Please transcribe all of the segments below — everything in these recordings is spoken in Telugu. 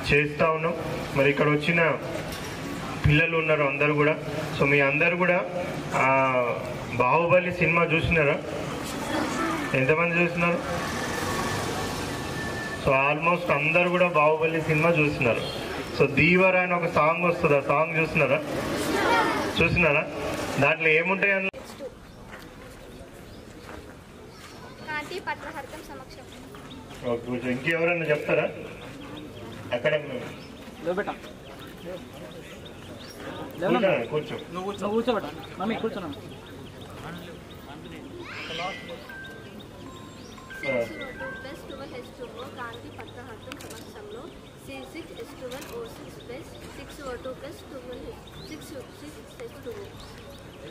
చేస్తూ ఉన్నాం. మరి ఇక్కడ వచ్చిన పిల్లలు ఉన్నారు అందరు కూడా. సో మీ అందరు కూడా బాహుబలి సినిమా చూసినారా? ఎంతమంది చూస్తున్నారు? సో ఆల్మోస్ట్ అందరు కూడా బాహుబలి సినిమా చూస్తున్నారు. సో దీవర అని ఒక సాంగ్ వస్తుంది, ఆ సాంగ్ చూసినారా? దాంట్లో ఏముంటాయి అందులో? ఇంకెవరన్నా చెప్తారా? అక్కడ కూర్చోబెట్ట మమ్మీ కూర్చున్నా.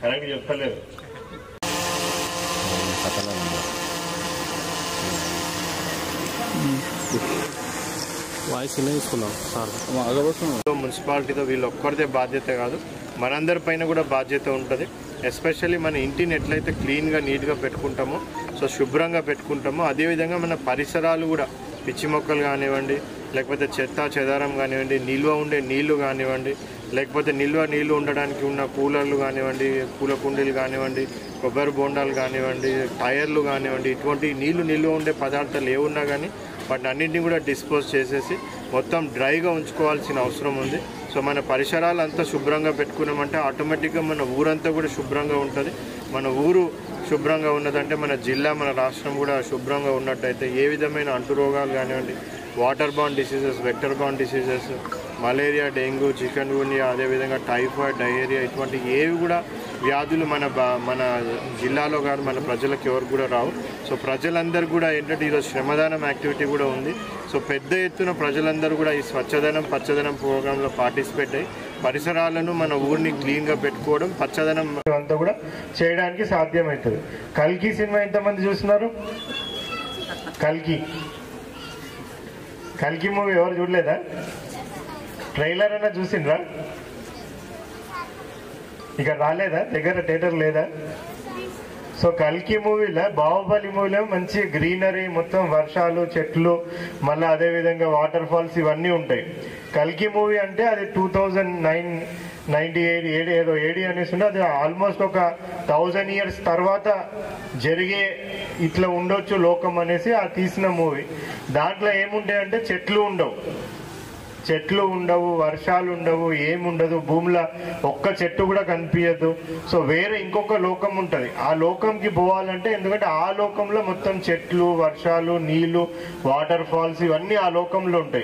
కరెక్ట్ చెప్పలేదు. వాయిస్ తీసుకున్నాం. మున్సిపాలిటీతో వీళ్ళు ఒక్కరిదే బాధ్యత కాదు, మనందరి పైన కూడా బాధ్యత ఉంటుంది. ఎస్పెషల్లీ మన ఇంటిని ఎట్లయితే క్లీన్గా నీట్గా పెట్టుకుంటామో, సో శుభ్రంగా పెట్టుకుంటామో, అదేవిధంగా మన పరిసరాలు కూడా పిచ్చి మొక్కలు కానివ్వండి, లేకపోతే చెత్త చెదారం కానివ్వండి, నిల్వ ఉండే నీళ్లు కానివ్వండి, లేకపోతే నీళ్లు ఉండడానికి ఉన్న కూలర్లు కానివ్వండి, పూల కుండీలు కానివ్వండి, కొబ్బరి బోండాలు కానివ్వండి, టైర్లు కానివ్వండి, ఇటువంటి నిల్వ ఉండే పదార్థాలు ఏమున్నా కానీ వాటిని అన్నింటినీ కూడా డిస్పోజ్ చేసేసి మొత్తం డ్రైగా ఉంచుకోవాల్సిన అవసరం ఉంది. సో మన పరిసరాలు అంతా శుభ్రంగా పెట్టుకున్నామంటే ఆటోమేటిక్గా మన ఊరంతా కూడా శుభ్రంగా ఉంటుంది. మన ఊరు శుభ్రంగా ఉన్నదంటే మన జిల్లా, మన రాష్ట్రం కూడా శుభ్రంగా ఉన్నట్టయితే ఏ విధమైన అంటురోగాలు కానివ్వండి, water borne diseases, vector borne diseases, malaria, dengue, chikungunya, అదేవిధంగా టైఫాయిడ్, డయేరియా, ఇటువంటి ఏవి కూడా వ్యాధులు మన జిల్లాలో కానీ మన ప్రజలకు ఎవరు కూడా రావు. సో ప్రజలందరూ కూడా ఏంటంటే ఈరోజు శ్రమదానం యాక్టివిటీ కూడా ఉంది. సో పెద్ద ఎత్తున ప్రజలందరూ కూడా ఈ స్వచ్ఛదనం పచ్చదనం ప్రోగ్రాంలో పార్టిసిపేట్ అయ్యి పరిసరాలను మన ఊరిని క్లీన్గా పెట్టుకోవడం, పచ్చదనం అంతా కూడా చేయడానికి సాధ్యమవుతుంది. కల్కి సినిమా ఎంతమంది చూస్తున్నారు? కల్కి మూవీ ఎవరు చూడలేదా? ట్రైలర్ అన్నా చూసిండ్రా? ఇక రాలేదా? దగ్గర థియేటర్ లేదా? సో కల్కి మూవీలో, బాహుబలి మూవీలో మంచి గ్రీనరీ, మొత్తం వర్షాలు, చెట్లు, మళ్ళీ అదేవిధంగా వాటర్ ఫాల్స్ ఇవన్నీ ఉంటాయి. కల్కి మూవీ అంటే అది 2098 ఏడి అనేసి ఉంటే అది ఆల్మోస్ట్ ఒక 1000 years తర్వాత జరిగే ఇట్లా ఉండొచ్చు లోకం అనేసి ఆ తీసిన మూవీ. దాంట్లో ఏముంటాయంటే చెట్లు ఉండవు, వర్షాలు ఉండవు, ఏముండదు, భూమిలో ఒక్క చెట్టు కూడా కనిపించదు. సో వేరే ఇంకొక లోకం ఉంటుంది. ఆ లోకంకి పోవాలంటే, ఎందుకంటే ఆ లోకంలో మొత్తం చెట్లు, వర్షాలు, నీళ్లు, వాటర్ ఫాల్స్ ఇవన్నీ ఆ లోకంలో ఉంటాయి.